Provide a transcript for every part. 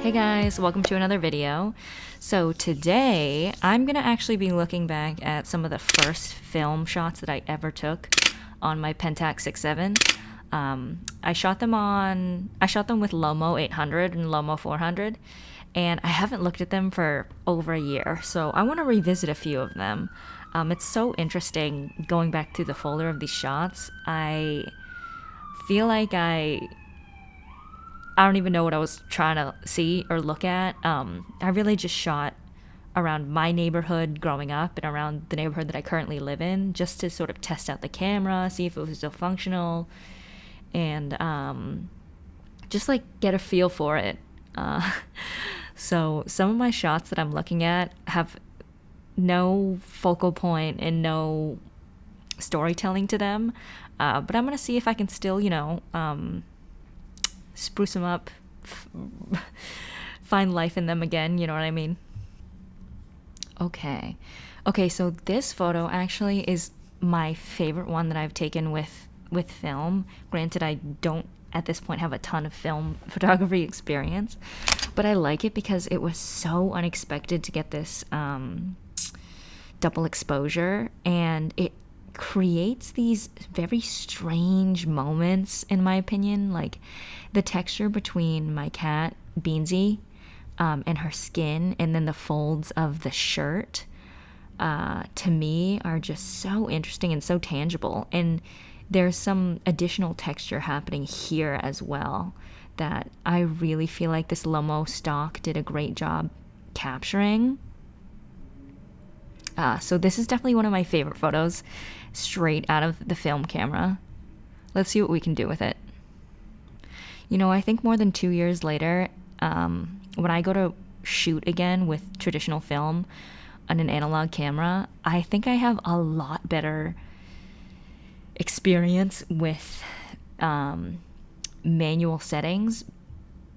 Hey guys, welcome to another video. So today I'm gonna actually be looking back at some of the first film shots that I ever took on my Pentax 6.7. I shot them with Lomo 800 and Lomo 400, and I haven't looked at them for over a year, so I want to revisit a few of them. It's so interesting going back through the folder of these shots. I feel like I don't even know what I was trying to see or look at. I really just shot around my neighborhood growing up and around the neighborhood that I currently live in, just to sort of test out the camera, see if it was still functional, and just like get a feel for it. So some of my shots that I'm looking at have no focal point and no storytelling to them, but I'm gonna see if I can still, spruce them up, find life in them again, you know what I mean? Okay, so this photo actually is my favorite one that I've taken with film. Granted, I don't at this point have a ton of film photography experience, but I like it because it was so unexpected to get this double exposure, and it creates these very strange moments, in my opinion. Like the texture between my cat Beansy and her skin, and then the folds of the shirt, to me are just so interesting and so tangible. And there's some additional texture happening here as well that I really feel like this Lomo stock did a great job capturing. So this is definitely one of my favorite photos straight out of the film camera. Let's see what we can do with it. I think more than 2 years later, when I go to shoot again with traditional film on an analog camera, I think I have a lot better experience with manual settings.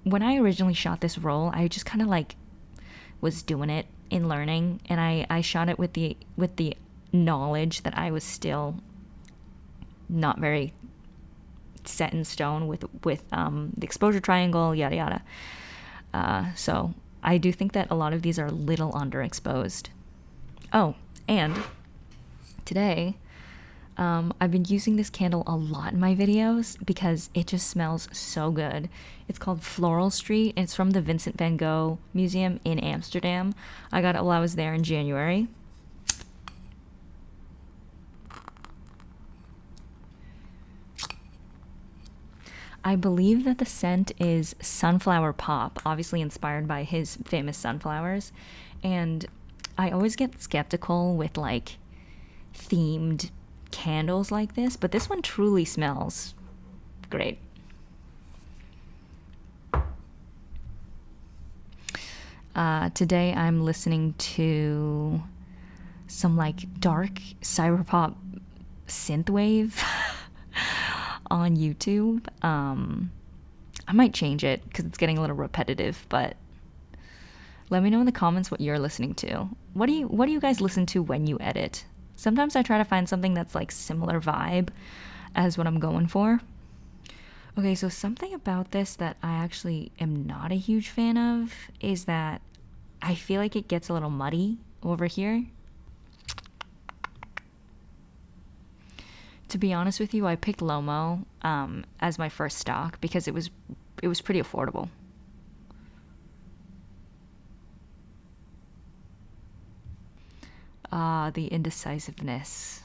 When I originally shot this roll, I just kind of like was doing it in learning, and I shot it with the knowledge that I was still not very set in stone with the exposure triangle, yada yada. So I do think that a lot of these are a little underexposed. Oh, and today I've been using this candle a lot in my videos because it just smells so good. It's called Floral Street, and it's from the Vincent van Gogh Museum in Amsterdam. I got it while I was there in January. I believe that the scent is Sunflower Pop, obviously inspired by his famous sunflowers. And I always get skeptical with like themed candles like this, but this one truly smells great. Today I'm listening to some like dark cyberpop synthwave on YouTube. I might change it because it's getting a little repetitive, but let me know in the comments what you're listening to. What do you guys listen to when you edit? Sometimes I try to find something that's like similar vibe as what I'm going for. Okay, so something about this that I actually am not a huge fan of is that I feel like it gets a little muddy over here. To be honest with you, I picked Lomo as my first stock because it was pretty affordable. The indecisiveness.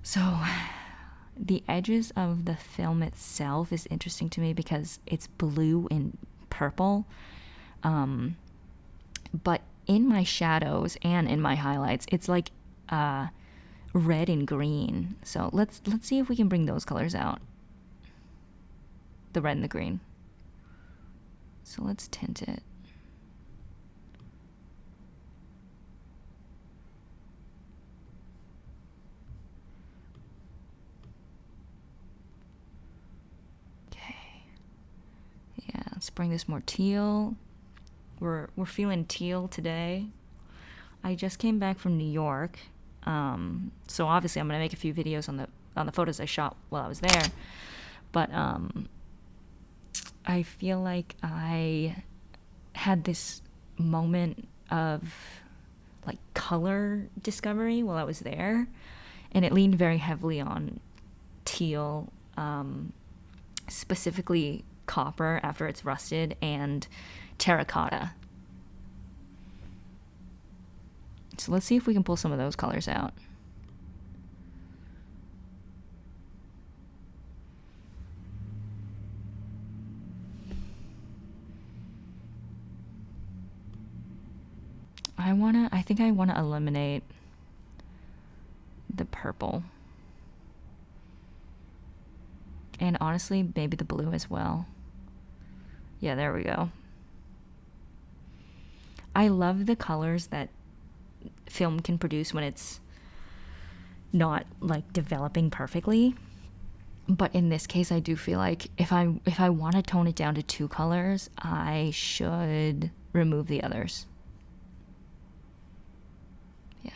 So the edges of the film itself is interesting to me because it's blue and purple, but in my shadows and in my highlights it's like red and green. So let's see if we can bring those colors out, the red and the green. So let's tint it. Let's bring this more teal. We're feeling teal today. I just came back from New York. So obviously I'm going to make a few videos on the photos I shot while I was there. But I feel like I had this moment of like color discovery while I was there, and it leaned very heavily on teal, specifically copper after it's rusted, and terracotta. So let's see if we can pull some of those colors out. I think I wanna eliminate the purple. And honestly, maybe the blue as well. Yeah, there we go. I love the colors that film can produce when it's not like developing perfectly. But in this case, I do feel like if I want to tone it down to 2 colors, I should remove the others. Yeah.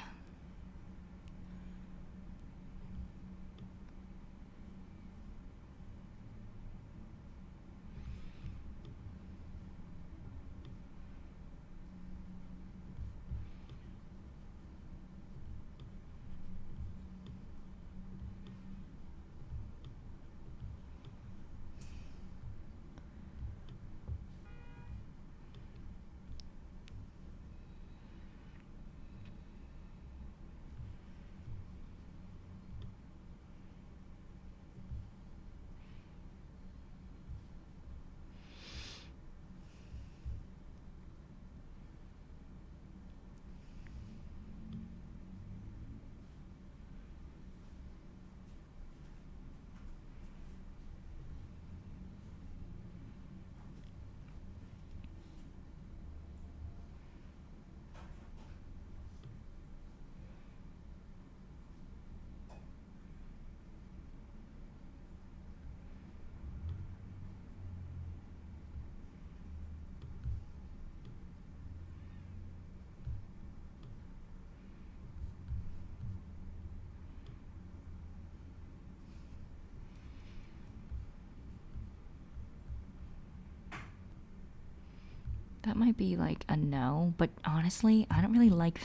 That might be like a no, but honestly, I don't really like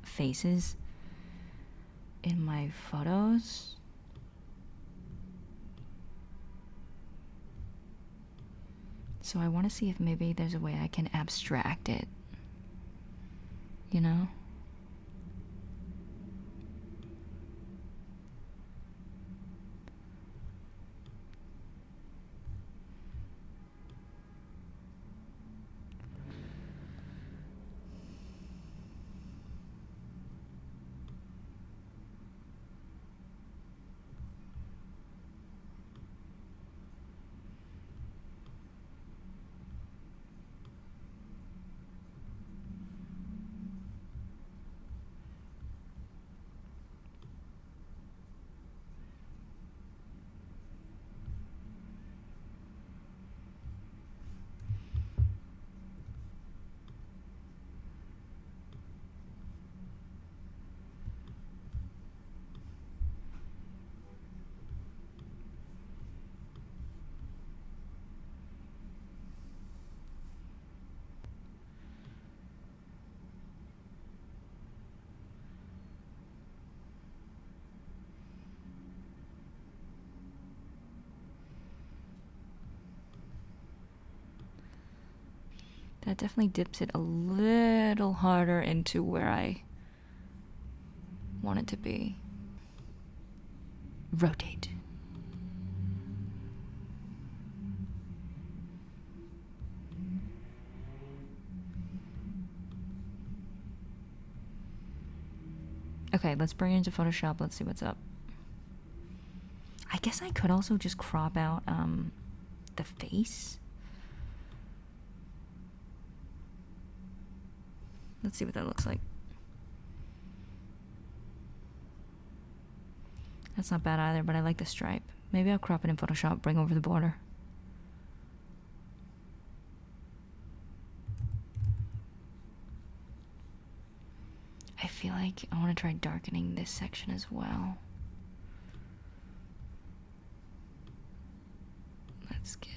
faces in my photos. So I want to see if maybe there's a way I can abstract it. You know? That definitely dips it a little harder into where I want it to be. Rotate. Okay, let's bring it into Photoshop. Let's see what's up. I guess I could also just crop out the face. Let's see what that looks like. That's not bad either, but I like the stripe. Maybe I'll crop it in Photoshop, bring over the border. I feel like I want to try darkening this section as well. Let's give...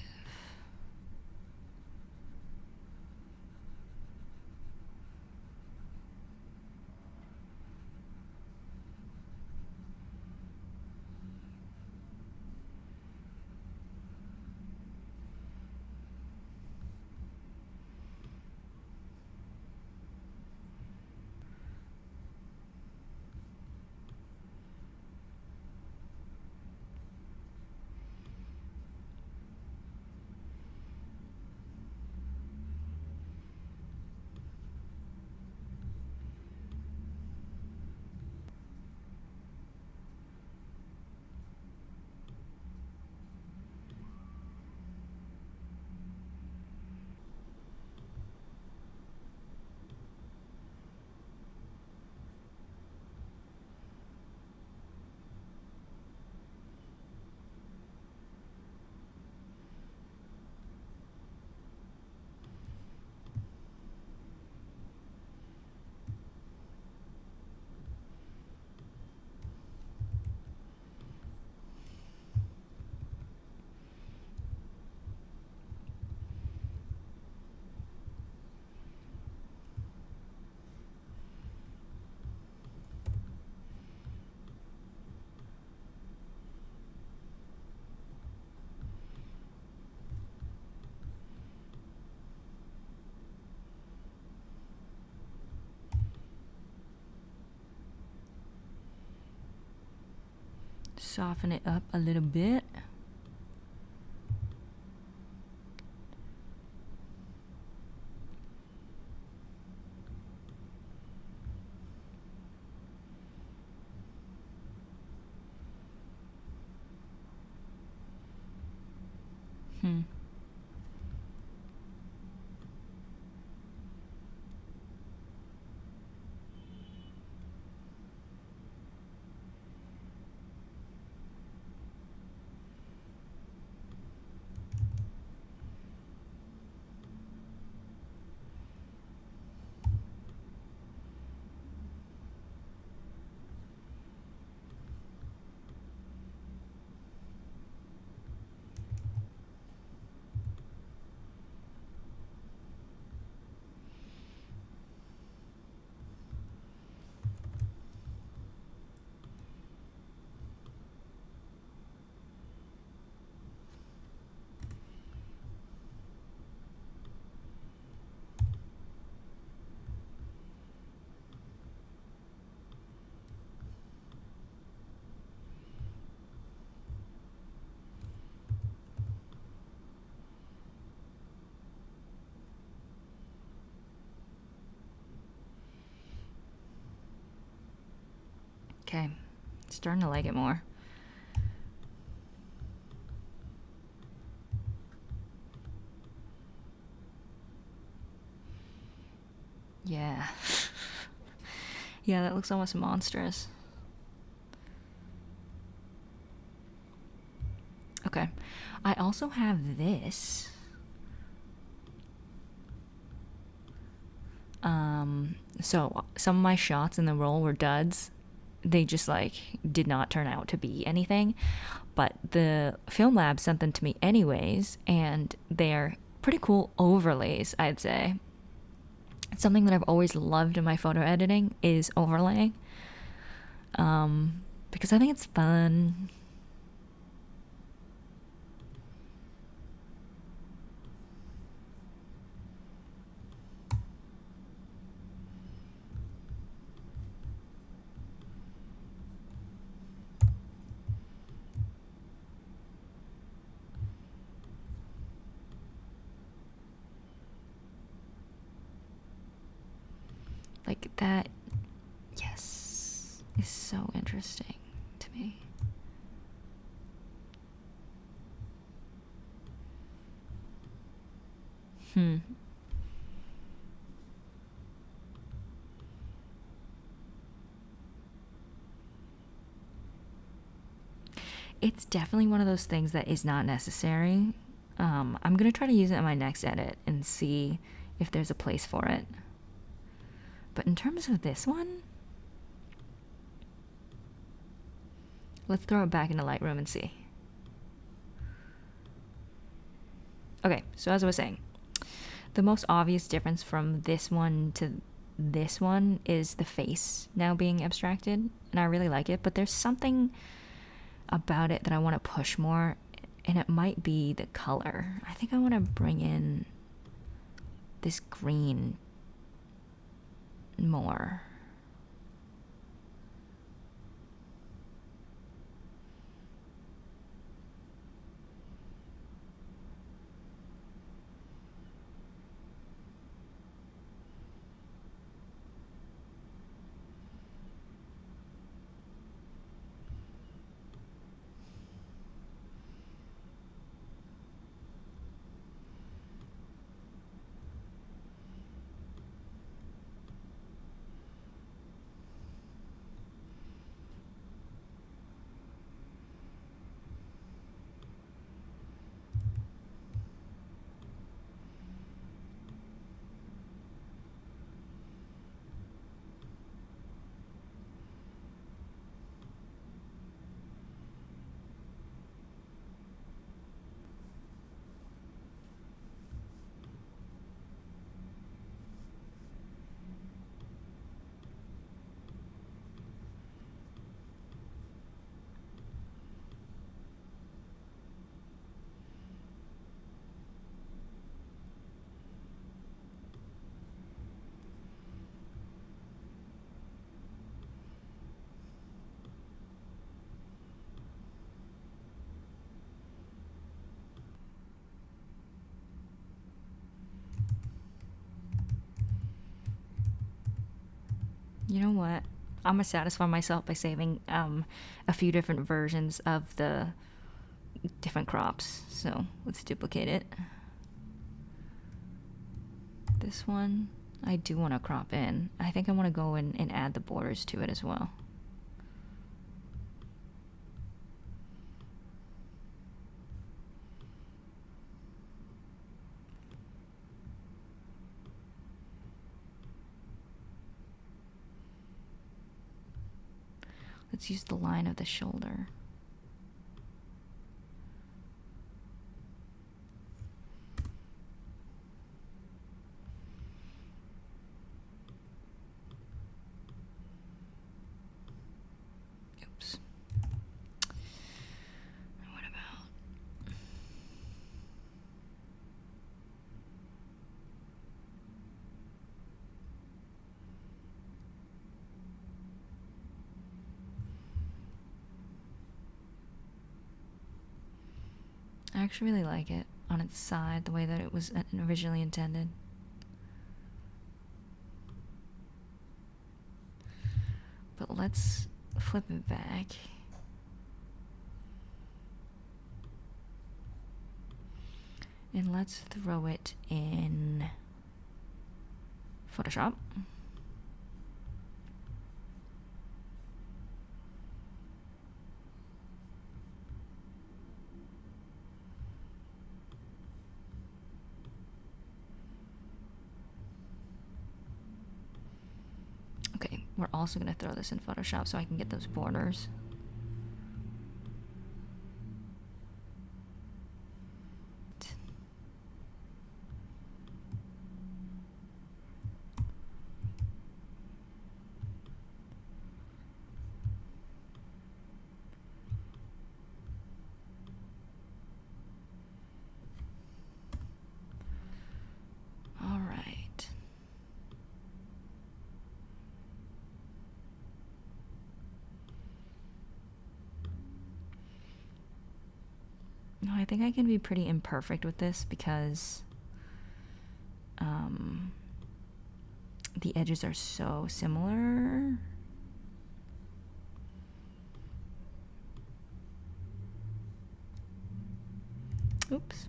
Soften it up a little bit. Okay, starting to like it more. Yeah. Yeah, that looks almost monstrous. Okay. I also have this. So some of my shots in the roll were duds. They just like did not turn out to be anything. But the film lab sent them to me anyways, and they're pretty cool overlays, I'd say. Something that I've always loved in my photo editing is overlaying. Because I think it's fun. Like that, yes, is so interesting to me. It's definitely one of those things that is not necessary. I'm gonna try to use it in my next edit and see if there's a place for it. But in terms of this one, Let's throw it back into Lightroom and see. Okay, so as I was saying, the most obvious difference from this one to this one is the face now being abstracted, and I really like it, but there's something about it that I want to push more, and it might be the color. I think I want to bring in this green more. You know what? I'm gonna satisfy myself by saving a few different versions of the different crops. So let's duplicate it. This one, I do want to crop in. I think I want to go in and add the borders to it as well. Let's use the line of the shoulder. Oops. What about... I actually really like it on its side, the way that it was originally intended. But let's flip it back. And let's throw it in Photoshop. Okay, we're also going to throw this in Photoshop so I can get those borders. All right. No, I think I can be pretty imperfect with this because the edges are so similar. Oops.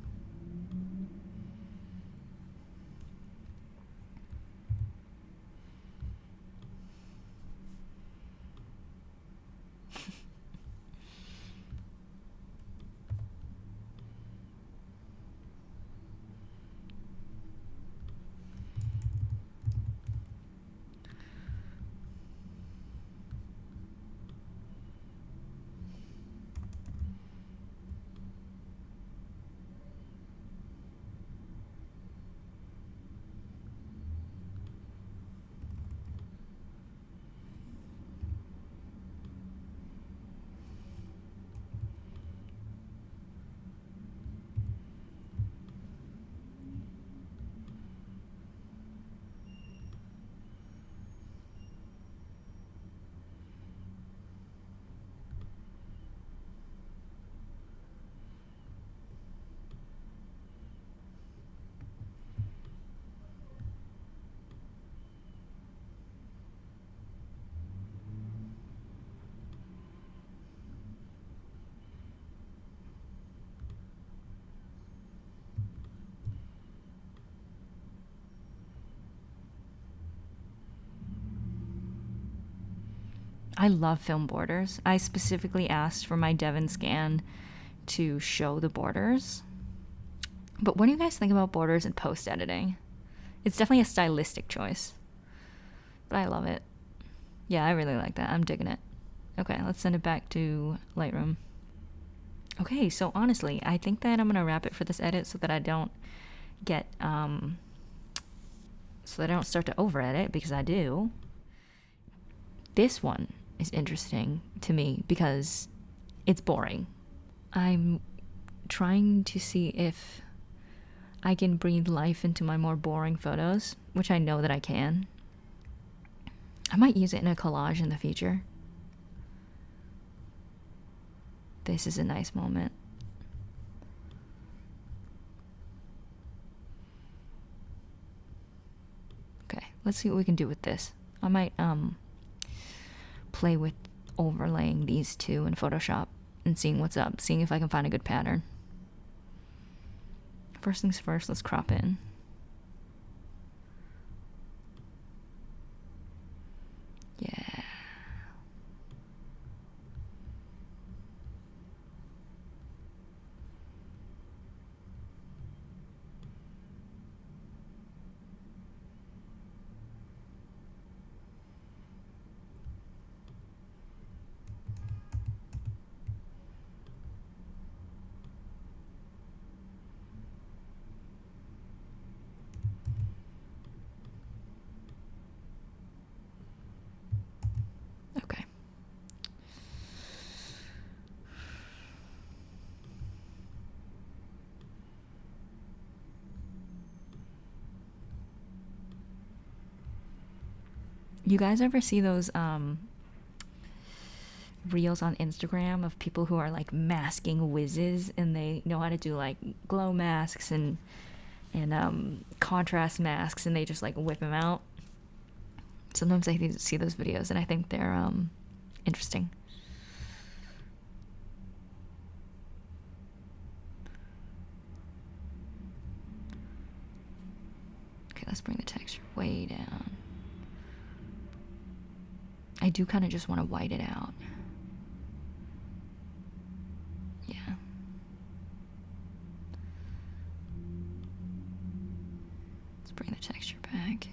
I love film borders. I specifically asked for my Devon scan to show the borders. But what do you guys think about borders in post editing? It's definitely a stylistic choice, but I love it. Yeah, I really like that. I'm digging it. Okay, let's send it back to Lightroom. Okay, so honestly, I think that I'm gonna wrap it for this edit so that I don't get so that I don't start to over edit, because I do. This one is interesting to me because it's boring. I'm trying to see if I can breathe life into my more boring photos, which I know that I can. I might use it in a collage in the future. This is a nice moment. Okay, let's see what we can do with this. I might play with overlaying these two in Photoshop and seeing what's up, seeing if I can find a good pattern. First things first, let's crop in. Yeah. Okay. You guys ever see those reels on Instagram of people who are like masking whizzes, and they know how to do like glow masks and contrast masks, and they just like whip them out? Sometimes I see those videos and I think they're interesting. Okay, let's bring the texture way down. I do kind of just want to white it out. Yeah. Let's bring the texture back.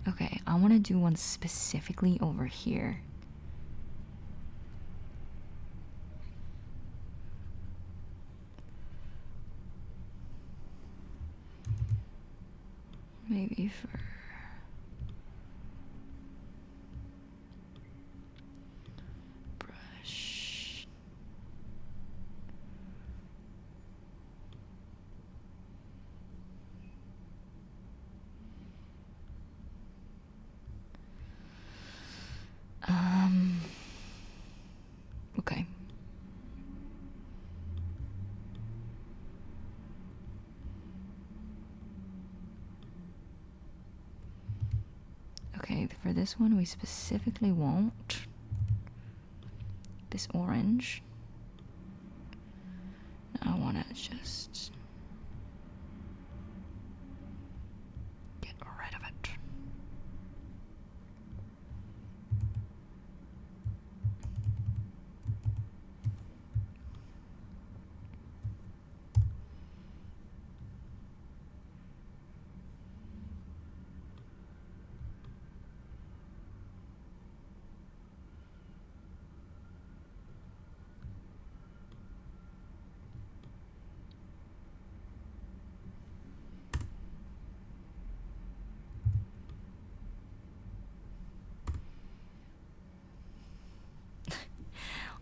Okay, I want to do one specifically over here. Maybe for brush. Okay. Okay, for this one we specifically want this orange. I want to just get rid of it.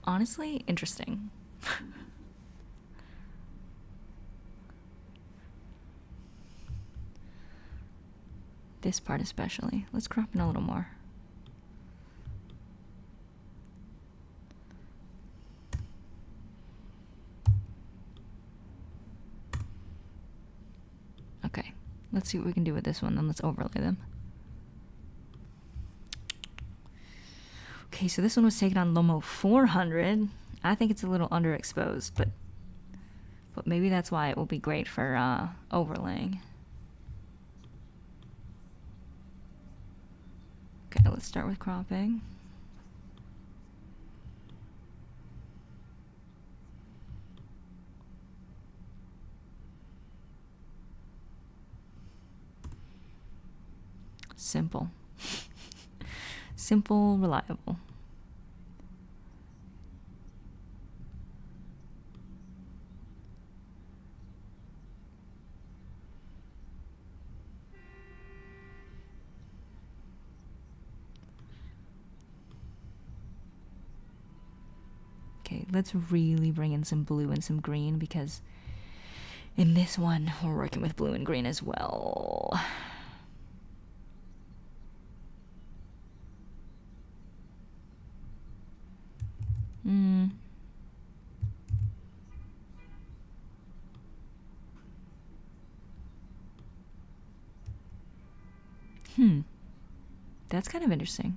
Honestly, interesting. This part especially. Let's crop in a little more. Okay, let's see what we can do with this one, then let's overlay them. Okay, so this one was taken on Lomo 400. I think it's a little underexposed, but maybe that's why it will be great for overlaying. Okay, let's start with cropping. Simple. Simple, reliable. Okay, let's really bring in some blue and some green, because in this one we're working with blue and green as well. That's kind of interesting.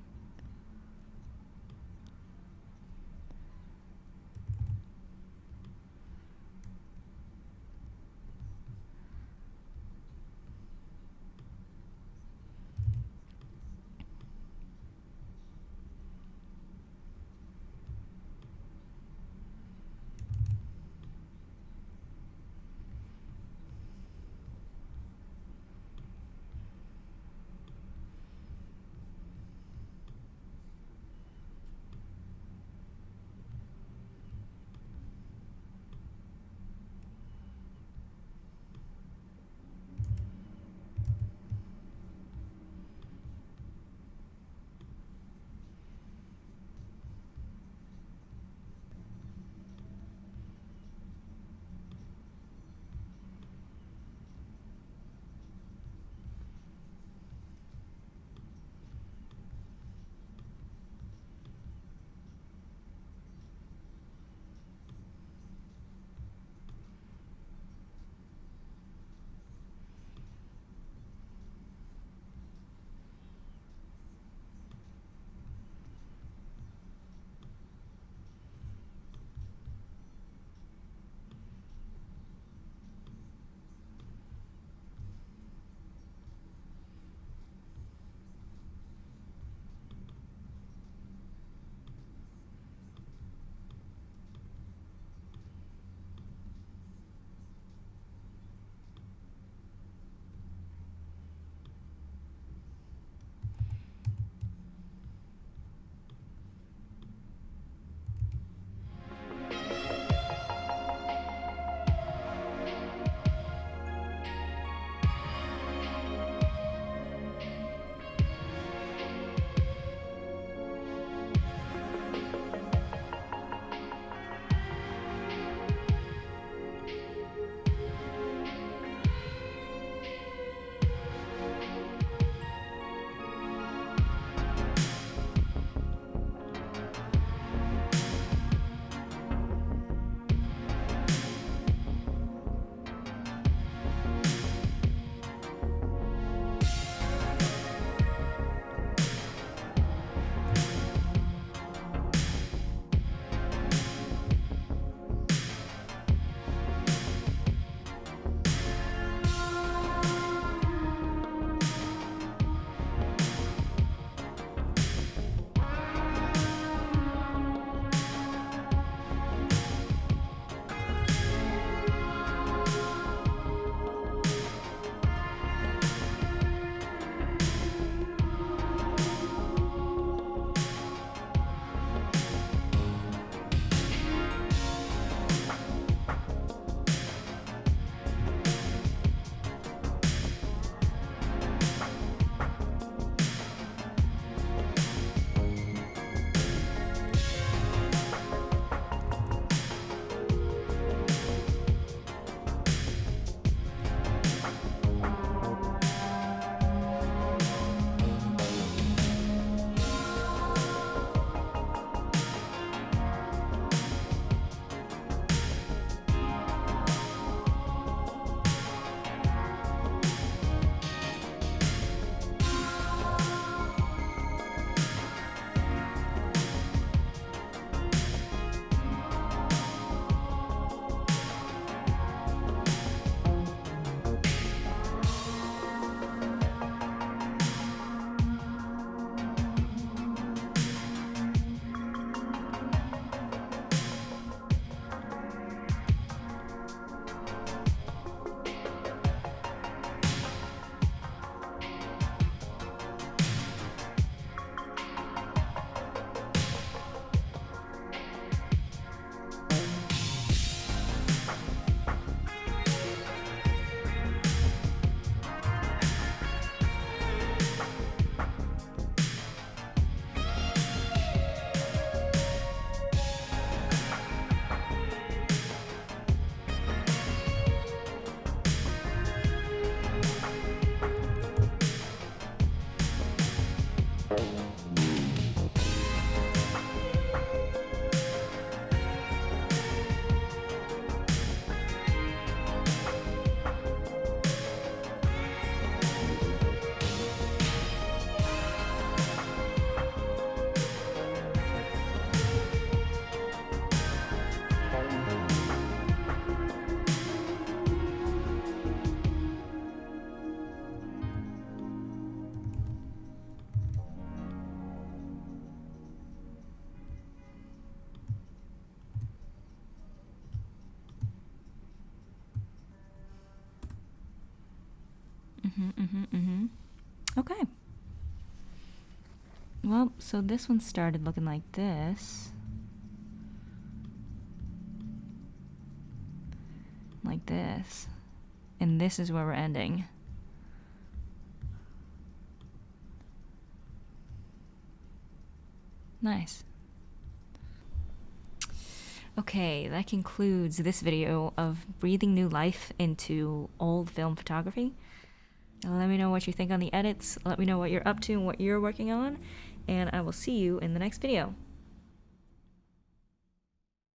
Okay. Well, so this one started looking like this. Like this. And this is where we're ending. Nice. Okay, that concludes this video of breathing new life into old film photography. Let me know what you think on the edits. Let me know what you're up to and what you're working on. And I will see you in the next video.